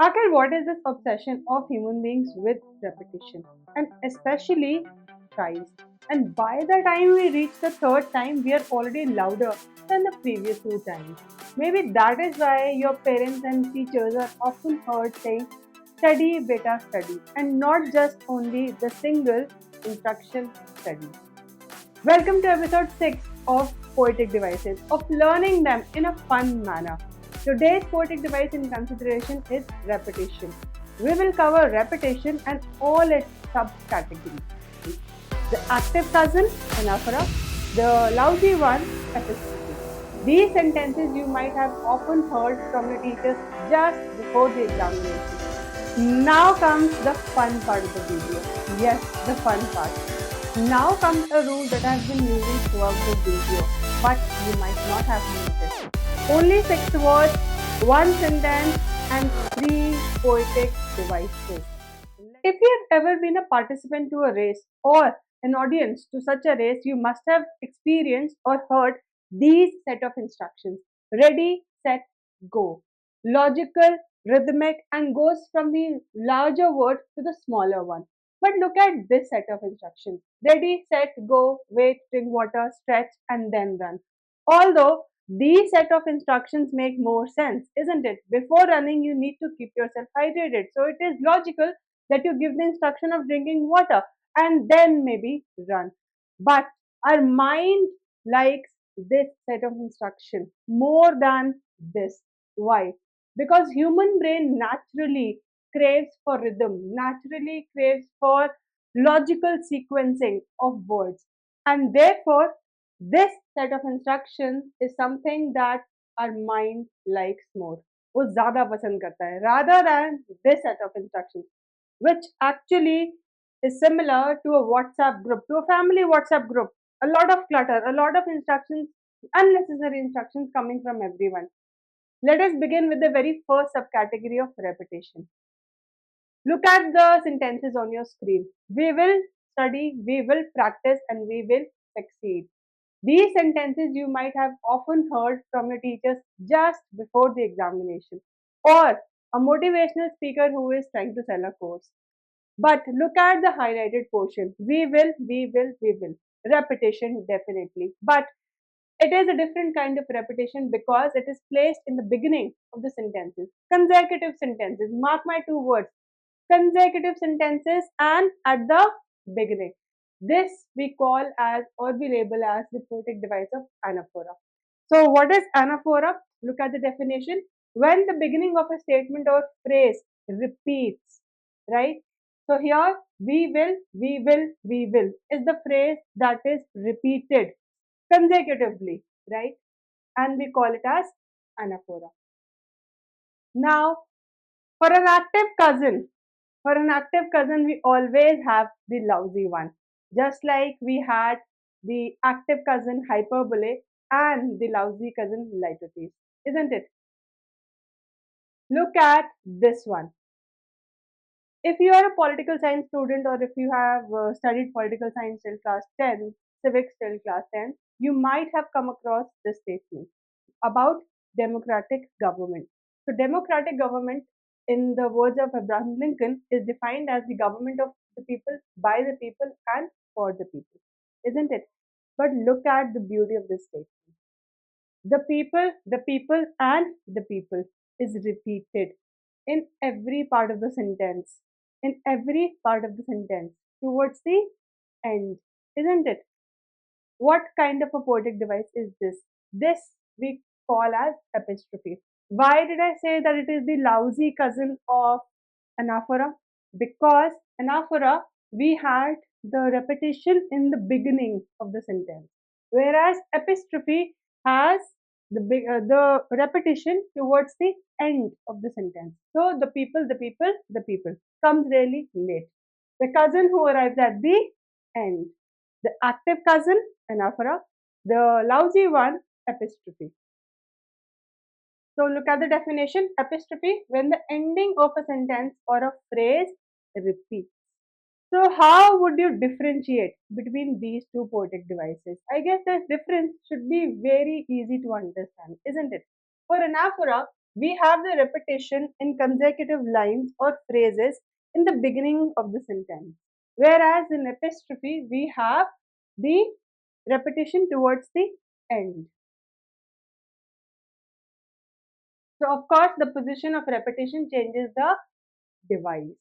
Akhil, what is this obsession of human beings with repetition and especially tries? And by the time we reach the third time, we are already louder than the previous two times. Maybe that is why your parents and teachers are often heard saying, study, beta, study, and not just only the single instruction study. Welcome to episode 6 of Poetic Devices, of learning them in a fun manner. Today's poetic device in consideration is repetition. We will cover repetition and all its subcategories. The active cousin, Anaphora, the lousy one, Epistrophe. These sentences you might have often heard from your teachers just before the examination. Now comes the fun part of the video. Yes, the fun part. Now comes a rule that I've been using throughout the video, but you might not have noticed. Only 6 words, 1 sentence, and 3 poetic devices. If you have ever been a participant to a race or an audience to such a race, you must have experienced or heard these set of instructions. Ready, set, go. Logical, rhythmic, and goes from the larger word to the smaller one. But look at this set of instructions. Ready, set, go, wait, drink water, stretch, and then run. Although these set of instructions make more sense, isn't it? Before running, you need to keep yourself hydrated. So it is logical that you give the instruction of drinking water and then maybe run. But our mind likes this set of instruction more than this. Why? Because human brain naturally craves for rhythm, naturally craves for logical sequencing of words. And therefore, this set of instructions is something that our mind likes more. वो ज़्यादा पसंद करता है rather than this set of instructions, which actually is similar to a WhatsApp group, to a family WhatsApp group. A lot of clutter, a lot of instructions, unnecessary instructions coming from everyone. Let us begin with the very first subcategory of repetition. Look at the sentences on your screen. We will study, we will practice, and we will succeed. These sentences you might have often heard from your teachers just before the examination or a motivational speaker who is trying to sell a course. But look at the highlighted portion. We will, we will, we will. Repetition, definitely. But it is a different kind of repetition because it is placed in the beginning of the sentences. Consecutive sentences. Mark my two words. Consecutive sentences and at the beginning. This we call as or we label as the poetic device of anaphora. So, what is anaphora? Look at the definition. When the beginning of a statement or phrase repeats, right? So, here we will, we will, we will is the phrase that is repeated consecutively, right? And we call it as anaphora. Now, for an active cousin, we always have the lousy one. Just like we had the active cousin hyperbole and the lousy cousin litotes, isn't it? Look at this one. If you are a political science student or if you have studied political science till class 10, civics till class 10, you might have come across this statement about democratic government. So, democratic government, in the words of Abraham Lincoln, is defined as the government of the people, by the people, and for the people, isn't it? But look at the beauty of this statement. The people, and the people is repeated in every part of the sentence. In every part of the sentence towards the end, isn't it? What kind of a poetic device is this? This we call as epistrophe. Why did I say that it is the lousy cousin of anaphora? Because anaphora, we had the repetition in the beginning of the sentence, whereas epistrophe has the repetition towards the end of the sentence. So the people comes really late. The cousin who arrives at the end. The active cousin, anaphora. The lousy one, epistrophe. So look at the definition. Epistrophe, when the ending of a sentence or a phrase repeats. So how would you differentiate between these two poetic devices? I guess the difference should be very easy to understand, isn't it? For anaphora, We have the repetition in consecutive lines or phrases in the beginning of the sentence. Whereas in epistrophe, we have the repetition towards the end. So, of course, the position of repetition changes the device.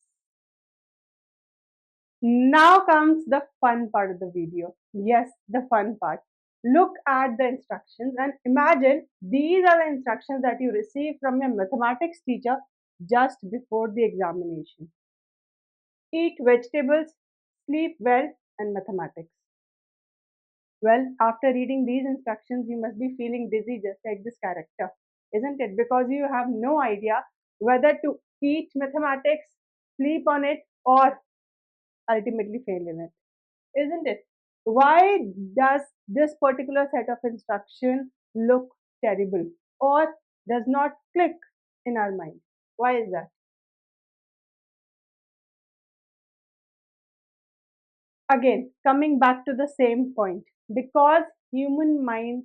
Now comes the fun part of the video. Yes, the fun part. Look at the instructions and imagine these are the instructions that you receive from your mathematics teacher just before the examination. Eat vegetables, sleep well, and mathematics. Well, after reading these instructions, you must be feeling dizzy just like this character, isn't it? Because you have no idea whether to eat mathematics, sleep on it, or ultimately fail in it, isn't it? Why does this particular set of instruction look terrible or does not click in our mind? Why is that? Again, coming back to the same point, because human mind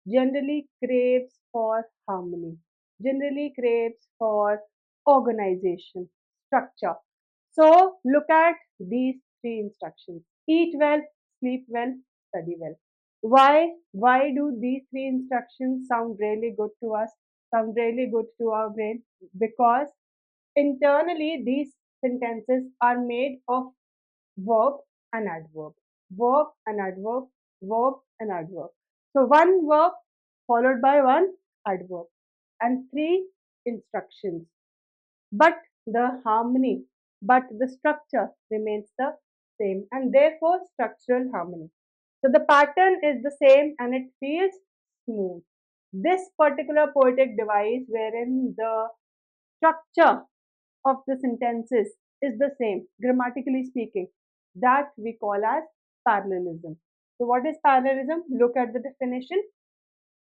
generally craves for harmony, generally craves for organization, structure. So look at these three instructions: eat well, sleep well, study well. Why do these three instructions sound really good to us, sound really good to our brain? Because internally these sentences are made of verb and adverb, verb and adverb, verb and adverb. So one verb followed by one adverb and three instructions. But the harmony, but the structure remains the same and therefore structural harmony. So the pattern is the same and it feels smooth. This particular poetic device wherein the structure of the sentences is the same, grammatically speaking, that we call as parallelism. So, what is parallelism? Look at the definition: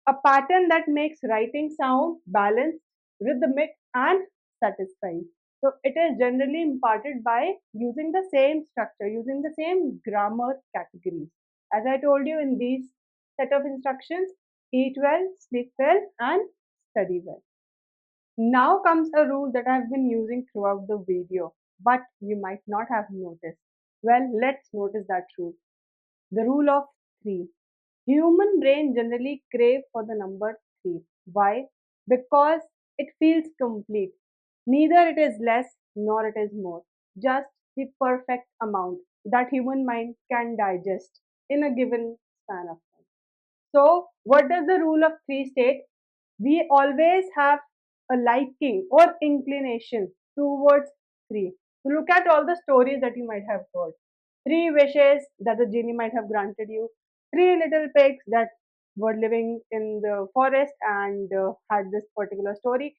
a pattern that makes writing sound balanced, rhythmic, and satisfying. So, it is generally imparted by using the same structure, using the same grammar categories. As I told you in these set of instructions, eat well, sleep well, and study well. Now comes a rule that I've been using throughout the video, but you might not have noticed. Well, let's notice that rule. The rule of 3. Human brain generally crave for the number 3. Why? Because it feels complete. Neither it is less nor it is more. Just the perfect amount that human mind can digest in a given span of time. So, what does the rule of 3 state? We always have a liking or inclination towards 3. So, look at all the stories that you might have heard. 3 wishes that the genie might have granted you, 3 little pigs that were living in the forest and had this particular story.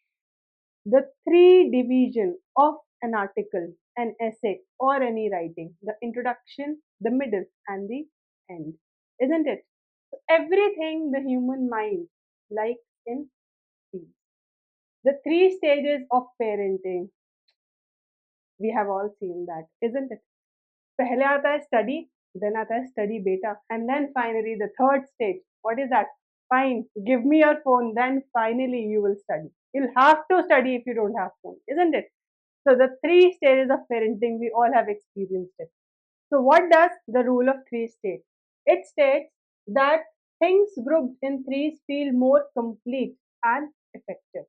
The 3 division of an article, an essay, or any writing: the introduction, the middle, and the end. Isn't it? So everything the human mind likes in 3. The 3 stages of parenting, we have all seen that, isn't it? पहले आता है study, then आता है study beta, and then finally the third stage. What is that? Fine, give me your phone, then finally you will study. You'll have to study if you don't have phone, isn't it? So the 3 stages of parenting, we all have experienced it. So what does the rule of 3 state? It states that things grouped in threes feel more complete and effective.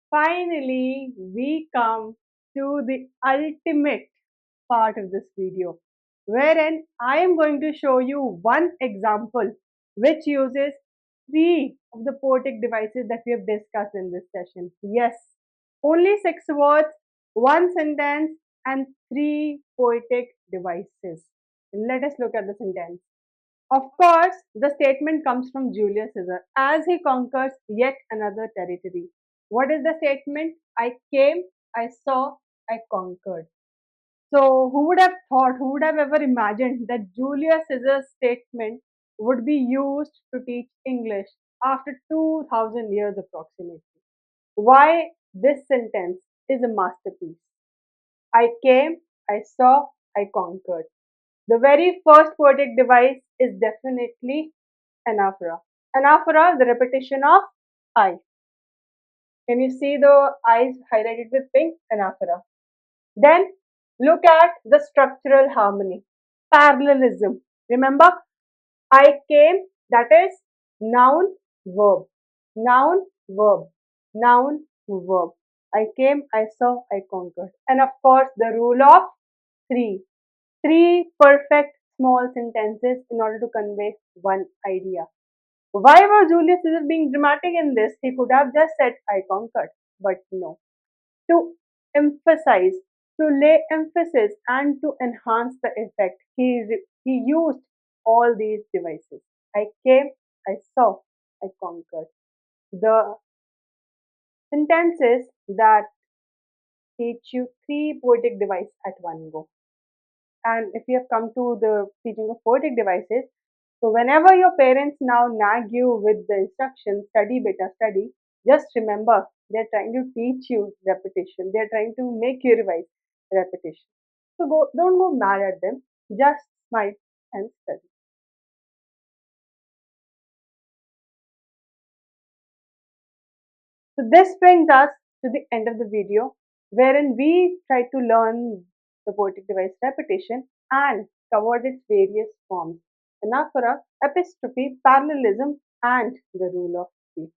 Finally, we come to the ultimate part of this video, wherein I am going to show you one example which uses 3 of the poetic devices that we have discussed in this session. Yes, only 6 words, 1 sentence, and 3 poetic devices. Let us look at the sentence. Of course, the statement comes from Julius Caesar as he conquers yet another territory. What is the statement? I came, I saw, I conquered. So, who would have thought, who would have ever imagined that Julius Caesar's statement would be used to teach English after 2000 years approximately? Why this sentence is a masterpiece. I came, I saw, I conquered. The very first poetic device is definitely anaphora. Anaphora, the repetition of I. Can you see the eyes highlighted with pink? Anaphora. Then look at the structural harmony. Parallelism. Remember, I came, that is noun, verb. Noun, verb. Noun, verb. I came, I saw, I conquered. And of course, the rule of three. Three perfect small sentences in order to convey one idea. Why was Julius Caesar being dramatic in this? He could have just said, I conquered. But no. To emphasize, to lay emphasis and to enhance the effect, he used all these devices. I came, I saw, I conquered. The sentences that teach you three poetic devices at one go. And if you have come to the teaching of poetic devices, so whenever your parents now nag you with the instruction, study beta, study, just remember they're trying to teach you repetition. They're trying to make you revise repetition. So don't go mad at them. Just smile and study. So this brings us to the end of the video, wherein we try to learn the poetic device repetition and covered its various forms: anaphora, epistrophe, parallelism, and the rule of three.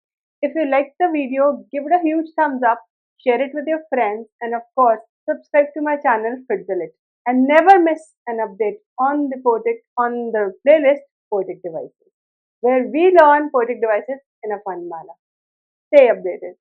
If you liked the video, give it a huge thumbs up, share it with your friends, and of course, subscribe to my channel FitTheLit. And never miss an update on the playlist Poetic Devices, where we learn poetic devices in a fun manner. Stay updated.